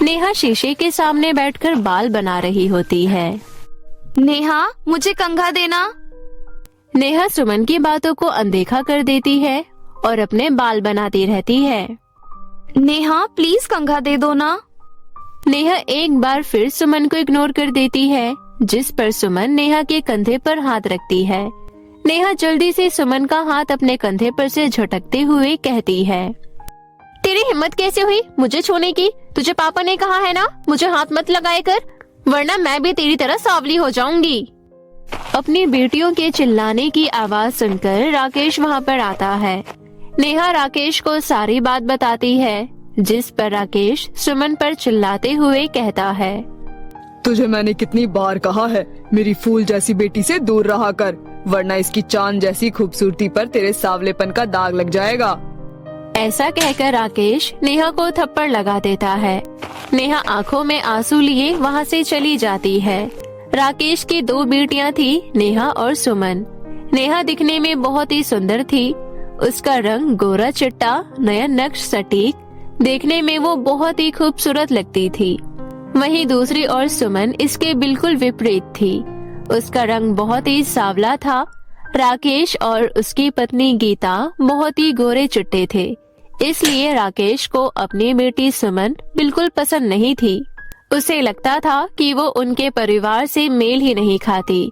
नेहा शीशे के सामने बैठकर बाल बना रही होती है। नेहा, मुझे कंघा देना। नेहा सुमन की बातों को अनदेखा कर देती है और अपने बाल बनाती रहती है। नेहा, प्लीज कंघा दे दो ना। नेहा एक बार फिर सुमन को इग्नोर कर देती है, जिस पर सुमन नेहा के कंधे पर हाथ रखती है। नेहा जल्दी से सुमन का हाथ अपने कंधे पर से झटकते हुए कहती है, तेरी हिम्मत कैसे हुई मुझे छूने की? तुझे पापा ने कहा है ना मुझे हाथ मत लगाया कर, वरना मैं भी तेरी तरह सांवली हो जाऊंगी। अपनी बेटियों के चिल्लाने की आवाज सुनकर राकेश वहाँ पर आता है। नेहा राकेश को सारी बात बताती है, जिस पर राकेश सुमन पर चिल्लाते हुए कहता है, तुझे मैंने कितनी बार कहा है मेरी फूल जैसी बेटी से दूर रहा कर, वरना इसकी चांद जैसी खूबसूरती पर तेरे सावलेपन का दाग लग जाएगा। ऐसा कहकर राकेश नेहा को थप्पड़ लगा देता है। नेहा आंखों में आंसू लिए वहाँ से चली जाती है। राकेश की 2 बेटियां थी, नेहा और सुमन। नेहा दिखने में बहुत ही सुंदर थी। उसका रंग गोरा चिट्टा, नयन नक्श सटीक, देखने में वो बहुत ही खूबसूरत लगती थी। वहीं दूसरी ओर सुमन इसके बिल्कुल विपरीत थी। उसका रंग बहुत ही सांवला था। राकेश और उसकी पत्नी गीता बहुत ही गोरे चिट्टे थे, इसलिए राकेश को अपनी बेटी सुमन बिल्कुल पसंद नहीं थी। उसे लगता था कि वो उनके परिवार से मेल ही नहीं खाती,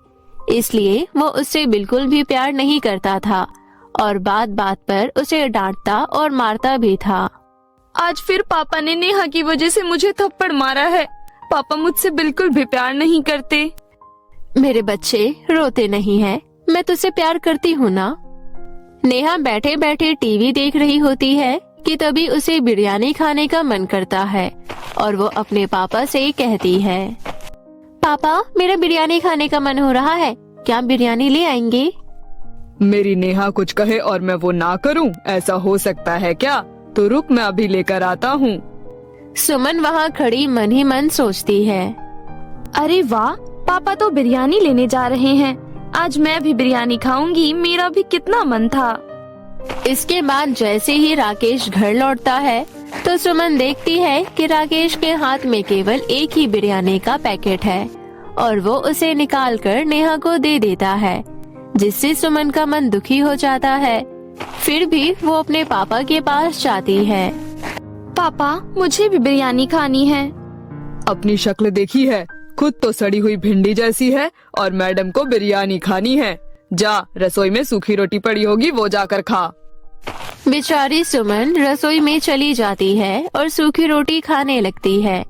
इसलिए वो उससे बिल्कुल भी प्यार नहीं करता था और बात बात पर उसे डांटता और मारता भी था। आज फिर पापा ने नेहा की वजह से मुझे थप्पड़ मारा है। पापा मुझसे बिल्कुल भी प्यार नहीं करते। मेरे बच्चे रोते नहीं हैं, मैं तुझसे प्यार करती हूँ ना। नेहा बैठे बैठे टीवी देख रही होती है कि तभी उसे बिरयानी खाने का मन करता है और वो अपने पापा से कहती है, पापा मेरा बिरयानी खाने का मन हो रहा है, क्या बिरयानी ले आएंगे? मेरी नेहा कुछ कहे और मैं वो ना करूं, ऐसा हो सकता है क्या? तो रुक, मैं अभी लेकर आता हूँ। सुमन वहाँ खड़ी मन ही मन सोचती है, अरे वाह, पापा तो बिरयानी लेने जा रहे हैं। आज मैं भी बिरयानी खाऊंगी, मेरा भी कितना मन था। इसके बाद जैसे ही राकेश घर लौटता है तो सुमन देखती है कि राकेश के हाथ में केवल एक ही बिरयानी का पैकेट है और वो उसे निकाल कर नेहा को दे देता है, जिससे सुमन का मन दुखी हो जाता है। फिर भी वो अपने पापा के पास जाती है। पापा, मुझे भी बिरयानी खानी है। अपनी शक्ल देखी है, खुद तो सड़ी हुई भिंडी जैसी है और मैडम को बिरयानी खानी है। जा, रसोई में सूखी रोटी पड़ी होगी, वो जाकर खा। बेचारी सुमन रसोई में चली जाती है और सूखी रोटी खाने लगती है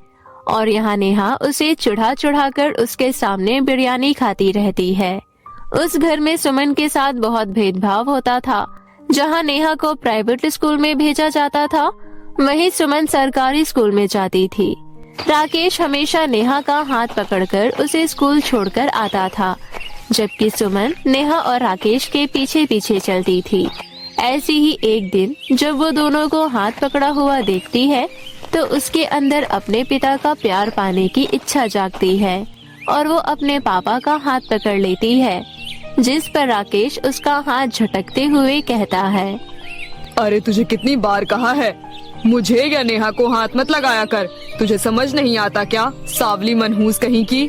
और यहाँ नेहा उसे चढ़ा चढ़ा कर उसके सामने बिरयानी खाती रहती है। उस घर में सुमन के साथ बहुत भेदभाव होता था। जहाँ नेहा को प्राइवेट स्कूल में भेजा जाता था, वहीं सुमन सरकारी स्कूल में जाती थी। राकेश हमेशा नेहा का हाथ पकड़कर उसे स्कूल छोड़कर आता था, जबकि सुमन नेहा और राकेश के पीछे पीछे चलती थी। ऐसी ही एक दिन जब वो दोनों को हाथ पकड़ा हुआ देखती है तो उसके अंदर अपने पिता का प्यार पाने की इच्छा जागती है और वो अपने पापा का हाथ पकड़ लेती है, जिस पर राकेश उसका हाथ झटकते हुए कहता है, अरे तुझे कितनी बार कहा है मुझे या नेहा को हाथ मत लगाया कर, तुझे समझ नहीं आता क्या, सावली मनहूस कहीं की।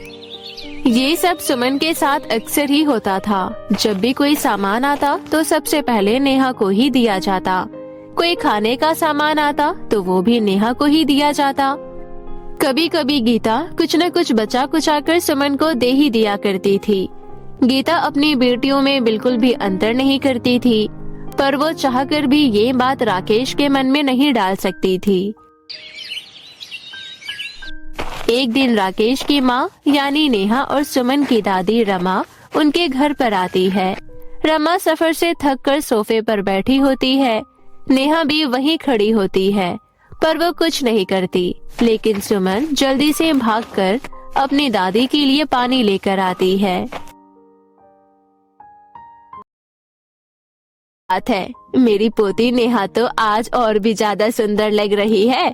ये सब सुमन के साथ अक्सर ही होता था। जब भी कोई सामान आता तो सबसे पहले नेहा को ही दिया जाता। कोई खाने का सामान आता तो वो भी नेहा को ही दिया जाता। कभी कभी गीता कुछ न कुछ बचा कुचा कर सुमन को दे ही दिया करती थी। गीता अपनी बेटियों में बिल्कुल भी अंतर नहीं करती थी, पर वो चाहकर भी ये बात राकेश के मन में नहीं डाल सकती थी। एक दिन राकेश की माँ यानी नेहा और सुमन की दादी रमा उनके घर पर आती है। रमा सफर से थक कर सोफे पर बैठी होती है। नेहा भी वहीं खड़ी होती है, पर वो कुछ नहीं करती। लेकिन सुमन जल्दी से भागकर अपनी दादी के लिए पानी लेकर आती है। बात है, मेरी पोती नेहा तो आज और भी ज्यादा सुंदर लग रही है।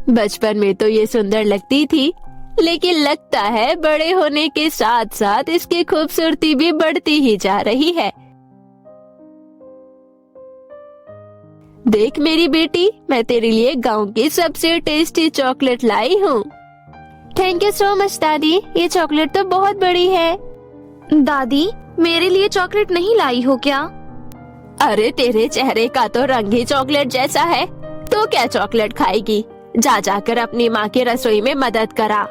बचपन में तो ये सुंदर लगती थी, लेकिन लगता है बड़े होने के साथ साथ इसकी खूबसूरती भी बढ़ती ही जा रही है। देख मेरी बेटी, मैं तेरे लिए गांव की सबसे टेस्टी चॉकलेट लाई हूँ। थैंक यू सो मच दादी, ये चॉकलेट तो बहुत बड़ी है। दादी, मेरे लिए चॉकलेट नहीं लाई हो क्या? अरे तेरे चेहरे का तो रंग ही चॉकलेट जैसा है, तो क्या चॉकलेट खाएगी? जा जाकर अपनी माँ की रसोई में मदद करा।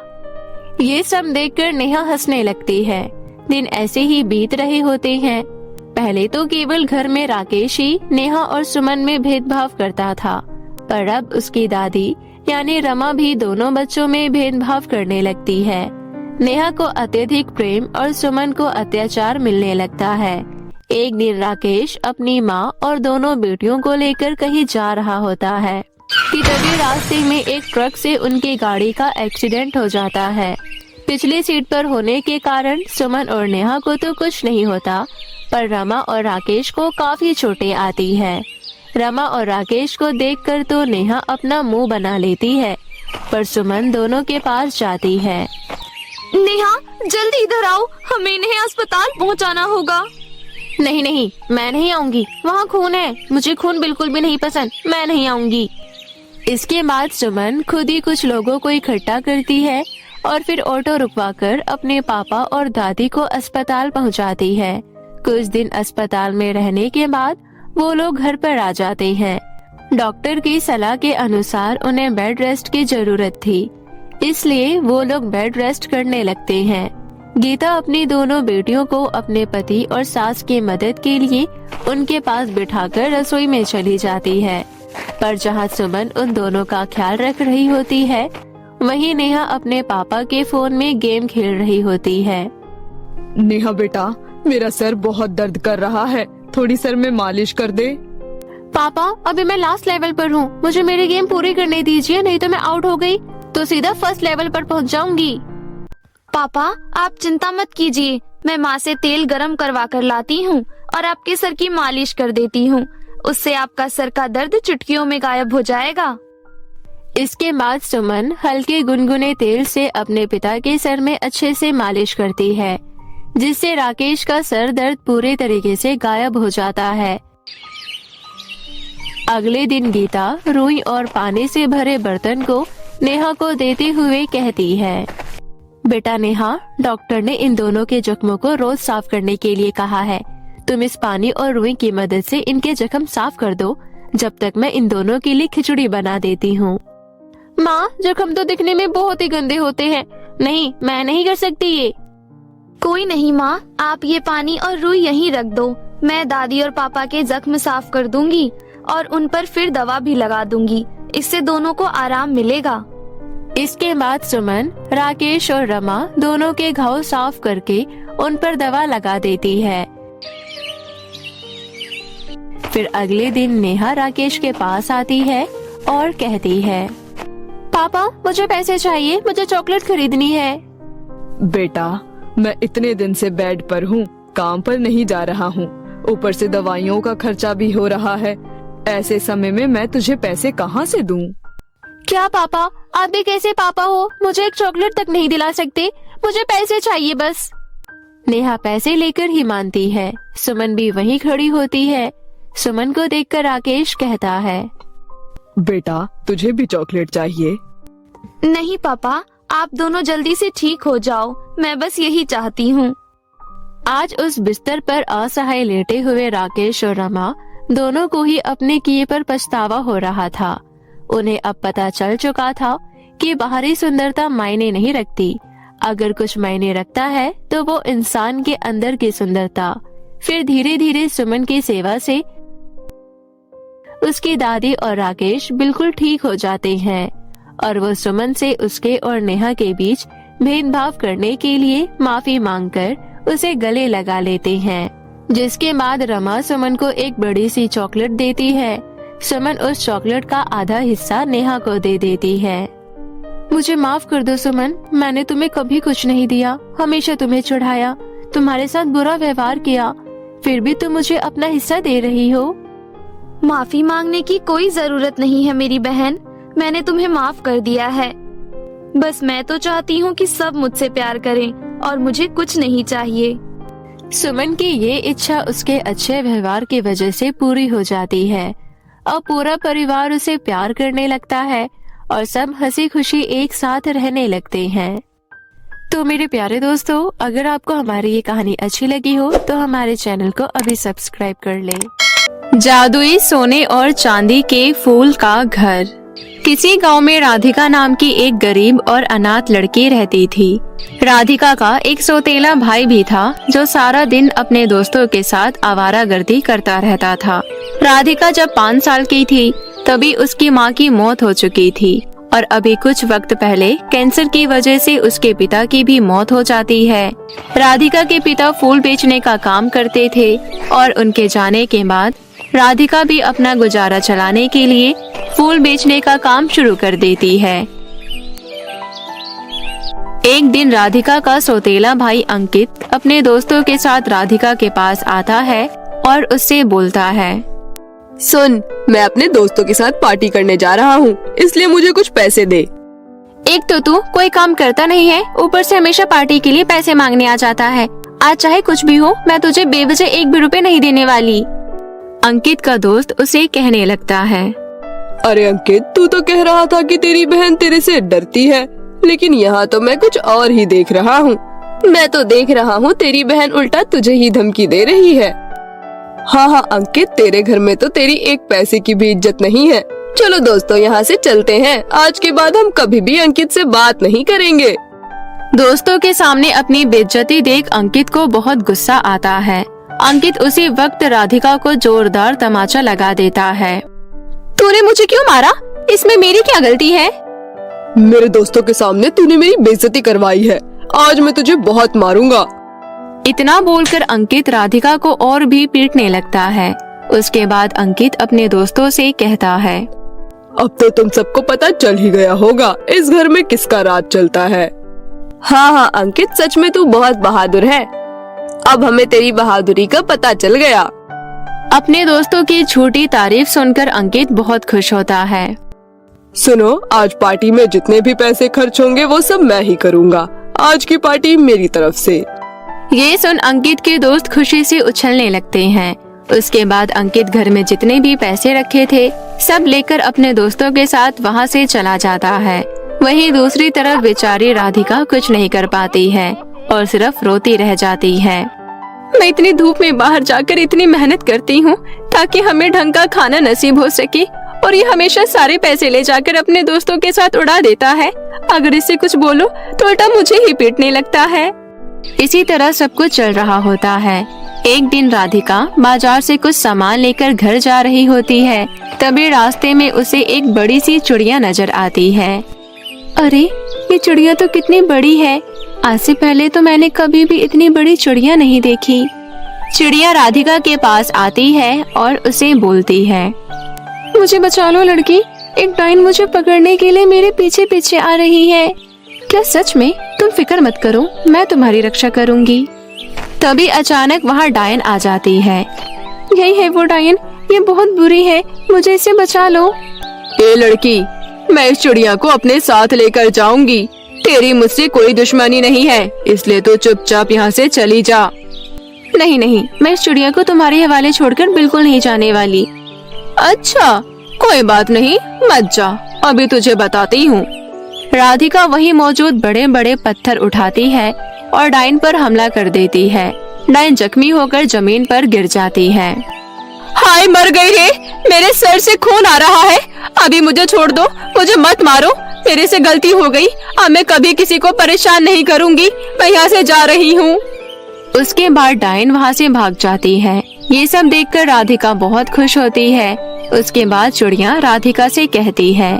ये सब देखकर नेहा हंसने लगती है। दिन ऐसे ही बीत रहे होते हैं। पहले तो केवल घर में राकेश ही नेहा और सुमन में भेदभाव करता था, पर अब उसकी दादी यानी रमा भी दोनों बच्चों में भेदभाव करने लगती है। नेहा को अत्यधिक प्रेम और सुमन को अत्याचार मिलने लगता है। एक दिन राकेश अपनी माँ और दोनों बेटियों को लेकर कहीं जा रहा होता है कि तभी रास्ते में एक ट्रक से उनकी गाड़ी का एक्सीडेंट हो जाता है। पिछली सीट पर होने के कारण सुमन और नेहा को तो कुछ नहीं होता, पर रमा और राकेश को काफी चोटें आती है। रमा और राकेश को देखकर तो नेहा अपना मुंह बना लेती है, पर सुमन दोनों के पास जाती है। नेहा, जल्दी इधर आओ, हमें इन्हें अस्पताल पहुंचाना होगा। नहीं नहीं, मैं नहीं आऊंगी, वहाँ खून है, मुझे खून बिल्कुल भी नहीं पसंद, मैं नहीं आऊंगी। इसके बाद सुमन खुद ही कुछ लोगों को इकट्ठा करती है और फिर ऑटो रुकवाकर अपने पापा और दादी को अस्पताल पहुंचाती है। कुछ दिन अस्पताल में रहने के बाद वो लोग घर पर आ जाते हैं। डॉक्टर की सलाह के अनुसार उन्हें बेड रेस्ट की जरूरत थी, इसलिए वो लोग बेड रेस्ट करने लगते हैं। गीता अपनी दोनों बेटियों को अपने पति और सास की मदद के लिए उनके पास बिठाकर रसोई में चली जाती है, पर जहां सुमन उन दोनों का ख्याल रख रही होती है, वहीं नेहा अपने पापा के फोन में गेम खेल रही होती है। नेहा बेटा, मेरा सर बहुत दर्द कर रहा है, थोड़ी सर में मालिश कर दे। पापा, अभी मैं लास्ट लेवल पर हूँ, मुझे मेरी गेम पूरी करने दीजिए, नहीं तो मैं आउट हो गई तो सीधा फर्स्ट लेवल पर पहुँच जाऊंगी। पापा, आप चिंता मत कीजिए, मैं माँ से तेल गरम करवा कर लाती हूँ और आपके सर की मालिश कर देती हूँ, उससे आपका सर का दर्द चुटकियों में गायब हो जाएगा। इसके बाद सुमन हल्के गुनगुने तेल से अपने पिता के सर में अच्छे से मालिश करती है, जिससे राकेश का सर दर्द पूरे तरीके से गायब हो जाता है। अगले दिन गीता रुई और पानी से भरे बर्तन को नेहा को देते हुए कहती है, बेटा नेहा, डॉक्टर ने इन दोनों के जख्मों को रोज साफ करने के लिए कहा है। तुम इस पानी और रुई की मदद से इनके जख्म साफ कर दो, जब तक मैं इन दोनों के लिए खिचड़ी बना देती हूँ। माँ, जख्म तो दिखने में बहुत ही गंदे होते हैं, नहीं, मैं नहीं कर सकती ये। कोई नहीं माँ, आप ये पानी और रुई यहीं रख दो, मैं दादी और पापा के जख्म साफ कर दूंगी और उन पर फिर दवा भी लगा दूंगी, इससे दोनों को आराम मिलेगा। इसके बाद सुमन राकेश और रमा दोनों के घाव साफ करके उन पर दवा लगा देती है। फिर अगले दिन नेहा राकेश के पास आती है और कहती है, पापा, मुझे पैसे चाहिए, मुझे चॉकलेट खरीदनी है। बेटा, मैं इतने दिन से बेड पर हूँ, काम पर नहीं जा रहा हूँ, ऊपर से दवाइयों का खर्चा भी हो रहा है, ऐसे समय में मैं तुझे पैसे कहाँ से दूँ? क्या पापा, आप भी कैसे पापा हो, मुझे एक चॉकलेट तक नहीं दिला सकते, मुझे पैसे चाहिए बस। नेहा पैसे लेकर ही मानती है। सुमन भी वहीं खड़ी होती है। सुमन को देखकर राकेश कहता है, बेटा, तुझे भी चॉकलेट चाहिए? नहीं पापा, आप दोनों जल्दी से ठीक हो जाओ, मैं बस यही चाहती हूँ। आज उस बिस्तर पर असहाय लेटे हुए राकेश और रमा दोनों को ही अपने किए पर पछतावा हो रहा था। उन्हें अब पता चल चुका था कि बाहरी सुंदरता मायने नहीं रखती, अगर कुछ मायने रखता है तो वो इंसान के अंदर की सुंदरता। फिर धीरे धीरे सुमन की सेवा से उसकी दादी और राकेश बिल्कुल ठीक हो जाते हैं और वो सुमन से उसके और नेहा के बीच भेदभाव करने के लिए माफी मांगकर उसे गले लगा लेते हैं। जिसके बाद रमा सुमन को एक बड़ी सी चॉकलेट देती है। सुमन उस चॉकलेट का आधा हिस्सा नेहा को दे देती है। मुझे माफ कर दो सुमन, मैंने तुम्हें कभी कुछ नहीं दिया, हमेशा तुम्हें चढ़ाया, तुम्हारे साथ बुरा व्यवहार किया, फिर भी तुम मुझे अपना हिस्सा दे रही हो। माफी मांगने की कोई जरूरत नहीं है मेरी बहन, मैंने तुम्हें माफ कर दिया है। बस मैं तो चाहती हूँ कि सब मुझसे प्यार करें और मुझे कुछ नहीं चाहिए। सुमन की ये इच्छा उसके अच्छे व्यवहार की वजह से पूरी हो जाती है। अब पूरा परिवार उसे प्यार करने लगता है और सब हंसी खुशी एक साथ रहने लगते हैं। तो मेरे प्यारे दोस्तों, अगर आपको हमारी ये कहानी अच्छी लगी हो तो हमारे चैनल को अभी सब्सक्राइब कर लें। जादुई सोने और चांदी के फूल का घर। किसी गांव में राधिका नाम की एक गरीब और अनाथ लड़की रहती थी। राधिका का एक सौतेला भाई भी था जो सारा दिन अपने दोस्तों के साथ आवारागर्दी करता रहता था। राधिका जब 5 साल की थी तभी उसकी माँ की मौत हो चुकी थी और अभी कुछ वक्त पहले कैंसर की वजह से उसके पिता की भी मौत हो जाती है। राधिका के पिता फूल बेचने का काम करते थे और उनके जाने के बाद राधिका भी अपना गुजारा चलाने के लिए फूल बेचने का काम शुरू कर देती है। एक दिन राधिका का सौतेला भाई अंकित अपने दोस्तों के साथ राधिका के पास आता है और उससे बोलता है, सुन, मैं अपने दोस्तों के साथ पार्टी करने जा रहा हूँ, इसलिए मुझे कुछ पैसे दे। एक तो तू कोई काम करता नहीं है, ऊपर से हमेशा पार्टी के लिए पैसे मांगने आ जाता है। आज चाहे कुछ भी हो, मैं तुझे बेवजह 1 भी रुपए नहीं देने वाली। अंकित का दोस्त उसे कहने लगता है, अरे अंकित, तू तो कह रहा था कि तेरी बहन तेरे से डरती है, लेकिन यहाँ तो मैं कुछ और ही देख रहा हूँ। मैं तो देख रहा हूँ तेरी बहन उल्टा तुझे ही धमकी दे रही है। हाँ अंकित, तेरे घर में तो तेरी एक पैसे की भी इज्जत नहीं है। चलो दोस्तों, यहाँ से चलते हैं। आज के बाद हम कभी भी अंकित से बात नहीं करेंगे। दोस्तों के सामने अपनी बेइज्जती देख अंकित को बहुत गुस्सा आता है। अंकित उसी वक्त राधिका को जोरदार तमाचा लगा देता है। तूने मुझे क्यों मारा? इसमें मेरी क्या गलती है? मेरे दोस्तों के सामने तूने मेरी बेइज्जती करवाई है। आज मैं तुझे बहुत मारूंगा। इतना बोलकर अंकित राधिका को और भी पीटने लगता है। उसके बाद अंकित अपने दोस्तों से कहता है, अब तो तुम सबको पता चल ही गया होगा इस घर में किसका राज चलता है। हाँ अंकित, सच में तू बहुत बहादुर है। अब हमें तेरी बहादुरी का पता चल गया। अपने दोस्तों की झूठी तारीफ सुनकर अंकित बहुत खुश होता है। सुनो, आज पार्टी में जितने भी पैसे खर्च होंगे वो सब मैं ही करूँगा। आज की पार्टी मेरी तरफ से। ये सुन अंकित के दोस्त खुशी से उछलने लगते हैं। उसके बाद अंकित घर में जितने भी पैसे रखे थे सब लेकर अपने दोस्तों के साथ वहाँ से चला जाता है। वहीं दूसरी तरफ बेचारी राधिका कुछ नहीं कर पाती है और सिर्फ रोती रह जाती है। मैं इतनी धूप में बाहर जाकर इतनी मेहनत करती हूँ ताकि हमें ढंग का खाना नसीब हो सके, और ये हमेशा सारे पैसे ले जाकर अपने दोस्तों के साथ उड़ा देता है। अगर इससे कुछ बोलो तो उल्टा मुझे ही पीटने लगता है। इसी तरह सब कुछ चल रहा होता है। एक दिन राधिका बाजार से कुछ सामान लेकर घर जा रही होती है। तभी रास्ते में उसे एक बड़ी सी चिड़िया नजर आती है। अरे, ये चिड़िया तो कितनी बड़ी है। आज से पहले तो मैंने कभी भी इतनी बड़ी चिड़िया नहीं देखी। चिड़िया राधिका के पास आती है और उसे बोलती है, मुझे बचा लो लड़की, एक डाइन मुझे पकड़ने के लिए मेरे पीछे पीछे आ रही है। क्या सच में? तुम फिक्र मत करो, मैं तुम्हारी रक्षा करूंगी। तभी अचानक वहाँ डायन आ जाती है। यही है वो डायन, ये बहुत बुरी है, मुझे इसे बचा लो। ए लड़की, मैं इस चिड़िया को अपने साथ लेकर जाऊंगी। तेरी मुझसे कोई दुश्मनी नहीं है, इसलिए तो चुपचाप यहाँ से चली जा। नहीं नहीं, मैं इस चिड़िया को तुम्हारे हवाले छोड़कर बिल्कुल नहीं जाने वाली। अच्छा, कोई बात नहीं, मत जा, अभी तुझे बताती हूँ। राधिका वहीं मौजूद बड़े बड़े पत्थर उठाती है और डायन पर हमला कर देती है। डायन जख्मी होकर जमीन पर गिर जाती है। हाय, मर गई रे, मेरे सर से खून आ रहा है। अभी मुझे छोड़ दो, मुझे मत मारो, मेरे से गलती हो गई। अब मैं कभी किसी को परेशान नहीं करूँगी, मैं यहाँ से जा रही हूँ। उसके बाद डायन वहाँ से भाग जाती है। ये सब देखकर राधिका बहुत खुश होती है। उसके बाद चिड़िया राधिका से कहती है,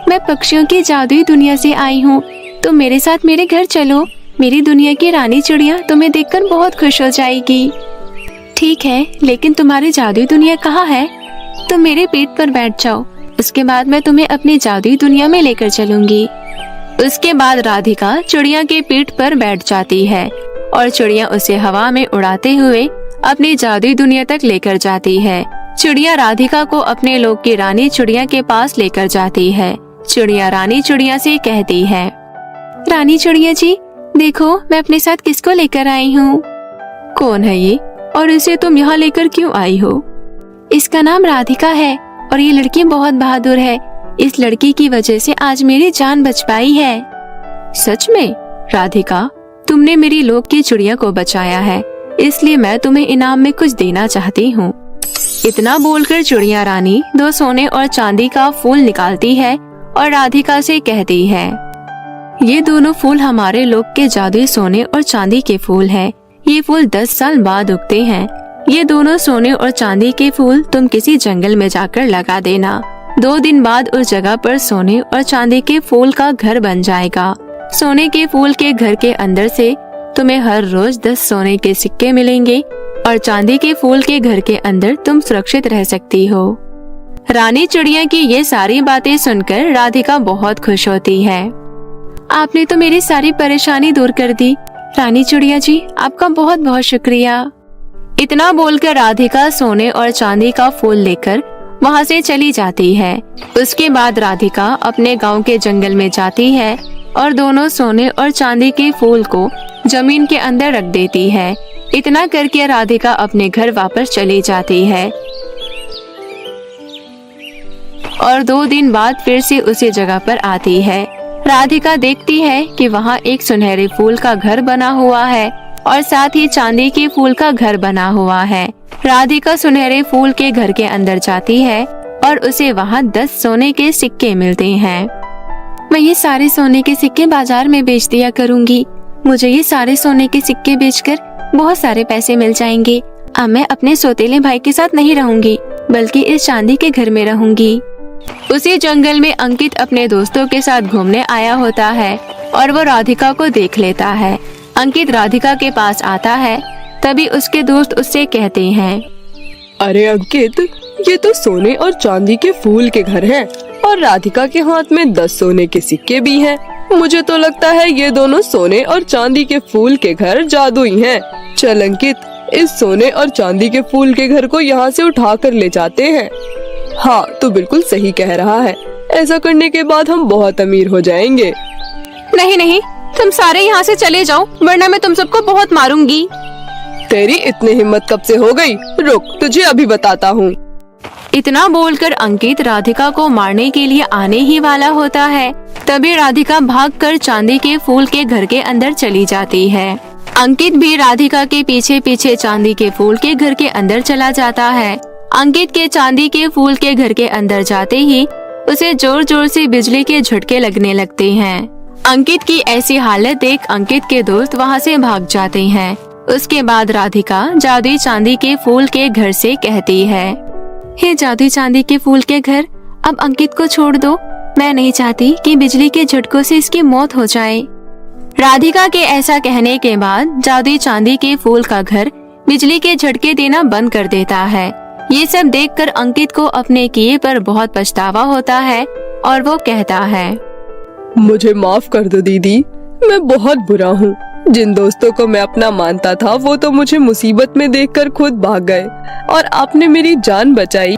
मैं पक्षियों की जादुई दुनिया से आई हूँ, तुम मेरे साथ मेरे घर चलो। मेरी दुनिया की रानी चिड़िया तुम्हें देखकर बहुत खुश हो जाएगी। ठीक है, लेकिन तुम्हारी जादुई दुनिया कहाँ है? तुम मेरे पेट पर बैठ जाओ, उसके बाद मैं तुम्हें अपनी जादुई दुनिया में लेकर चलूंगी। उसके बाद राधिका चिड़िया के पीठ पर बैठ जाती है और चिड़िया उसे हवा में उड़ाते हुए अपनी जादुई दुनिया तक लेकर जाती है। चिड़िया राधिका को अपने लोक की रानी चिड़िया के पास लेकर जाती है। चिड़िया रानी चिड़िया से कहती है, रानी चिड़िया जी, देखो मैं अपने साथ किसको लेकर आई हूँ। कौन है ये और इसे तुम यहाँ लेकर क्यों आई हो? इसका नाम राधिका है और ये लड़की बहुत बहादुर है। इस लड़की की वजह से आज मेरी जान बच पाई है। सच में राधिका, तुमने मेरी लोक की चिड़िया को बचाया है, इसलिए मैं तुम्हें इनाम में कुछ देना चाहती हूँ। इतना बोलकर चिड़िया रानी 2 सोने और चांदी का फूल निकालती है और राधिका से कहती है, ये दोनों फूल हमारे लोक के जादुई सोने और चांदी के फूल हैं। ये फूल 10 साल बाद उगते हैं। ये दोनों सोने और चांदी के फूल तुम किसी जंगल में जाकर लगा देना। 2 दिन बाद उस जगह पर सोने और चांदी के फूल का घर बन जाएगा। सोने के फूल के घर के अंदर से तुम्हें हर रोज 10 सोने के सिक्के मिलेंगे और चांदी के फूल के घर के अंदर तुम सुरक्षित रह सकती हो। रानी चिड़िया की ये सारी बातें सुनकर राधिका बहुत खुश होती है। आपने तो मेरी सारी परेशानी दूर कर दी। रानी चिड़िया जी, आपका बहुत बहुत शुक्रिया। इतना बोलकर राधिका सोने और चांदी का फूल लेकर वहाँ से चली जाती है। उसके बाद राधिका अपने गांव के जंगल में जाती है और दोनों सोने और चांदी के फूल को जमीन के अंदर रख देती है। इतना करके राधिका अपने घर वापस चली जाती है और 2 दिन बाद फिर से उसी जगह पर आती है। राधिका देखती है कि वहाँ एक सुनहरे फूल का घर बना हुआ है और साथ ही चांदी के फूल का घर बना हुआ है। राधिका सुनहरे फूल के घर के अंदर जाती है और उसे वहाँ 10 सोने के सिक्के मिलते हैं। मैं ये सारे सोने के सिक्के बाजार में बेच दिया करूँगी। मुझे ये सारे सोने के सिक्के बेचकर बहुत सारे पैसे मिल जाएंगे। अब मैं अपने सौतेले भाई के साथ नहीं रहूंगी, बल्कि इस चांदी के घर में रहूंगी। उसी जंगल में अंकित अपने दोस्तों के साथ घूमने आया होता है और वो राधिका को देख लेता है। अंकित राधिका के पास आता है, तभी उसके दोस्त उससे कहते हैं, अरे अंकित, ये तो सोने और चांदी के फूल के घर हैं और राधिका के हाथ में 10 सोने के सिक्के भी हैं। मुझे तो लगता है ये दोनों सोने और चांदी के फूल के घर जादुई हैं। चल अंकित, इस सोने और चांदी के फूल के घर को यहाँ से उठा कर ले जाते हैं। हाँ, तू बिल्कुल सही कह रहा है। ऐसा करने के बाद हम बहुत अमीर हो जाएंगे। नहीं नहीं, तुम सारे यहाँ से चले जाओ, वरना मैं तुम सबको बहुत मारूंगी। तेरी इतनी हिम्मत कब से हो गई? रुक, तुझे अभी बताता हूँ। इतना बोलकर अंकित राधिका को मारने के लिए आने ही वाला होता है। तभी राधिका भागकर चांदी के फूल के घर के अंदर चली जाती है। अंकित भी राधिका के पीछे पीछे चांदी के फूल के घर के अंदर चला जाता है। अंकित के चांदी के फूल के घर के अंदर जाते ही उसे जोर जोर से बिजली के झटके लगने लगते हैं। अंकित की ऐसी हालत देख अंकित के दोस्त वहाँ से भाग जाते हैं। उसके बाद राधिका जादुई चांदी के फूल के घर से कहती है, हे जादुई चांदी के फूल के घर, अब अंकित को छोड़ दो। मैं नहीं चाहती कि बिजली के झटकों से इसकी मौत हो जाए। राधिका के ऐसा कहने के बाद जादुई चांदी के फूल का घर बिजली के झटके देना बंद कर देता है। ये सब देखकर अंकित को अपने किए पर बहुत पछतावा होता है और वो कहता है, मुझे माफ कर दो दीदी, मैं बहुत बुरा हूँ। जिन दोस्तों को मैं अपना मानता था वो तो मुझे मुसीबत में देखकर खुद भाग गए और आपने मेरी जान बचाई।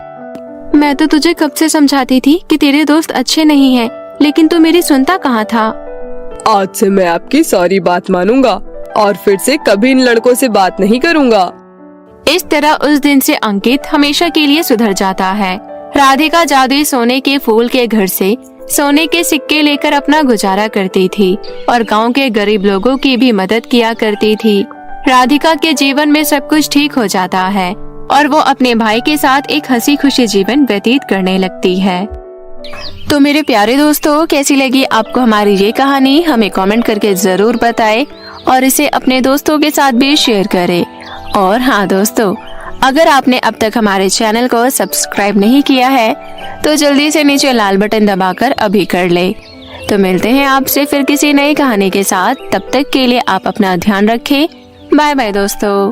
मैं तो तुझे कब से समझाती थी कि तेरे दोस्त अच्छे नहीं हैं, लेकिन तू मेरी सुनता कहाँ था। आज से मैं आपकी सारी बात मानूंगा और फिर से कभी इन लड़कों से बात नहीं करूँगा। इस तरह उस दिन से अंकित हमेशा के लिए सुधर जाता है। राधिका जादुई सोने के फूल के घर से सोने के सिक्के लेकर अपना गुजारा करती थी और गांव के गरीब लोगों की भी मदद किया करती थी। राधिका के जीवन में सब कुछ ठीक हो जाता है और वो अपने भाई के साथ एक हंसी खुशी जीवन व्यतीत करने लगती है। तो मेरे प्यारे दोस्तों, कैसी लगी आपको हमारी ये कहानी? हमें कमेंट करके जरूर बताएं और इसे अपने दोस्तों के साथ भी शेयर करें। और हाँ दोस्तों, अगर आपने अब तक हमारे चैनल को सब्सक्राइब नहीं किया है तो जल्दी से नीचे लाल बटन दबाकर अभी कर ले। तो मिलते हैं आपसे फिर किसी नई कहानी के साथ। तब तक के लिए आप अपना ध्यान रखें। बाय बाय दोस्तों।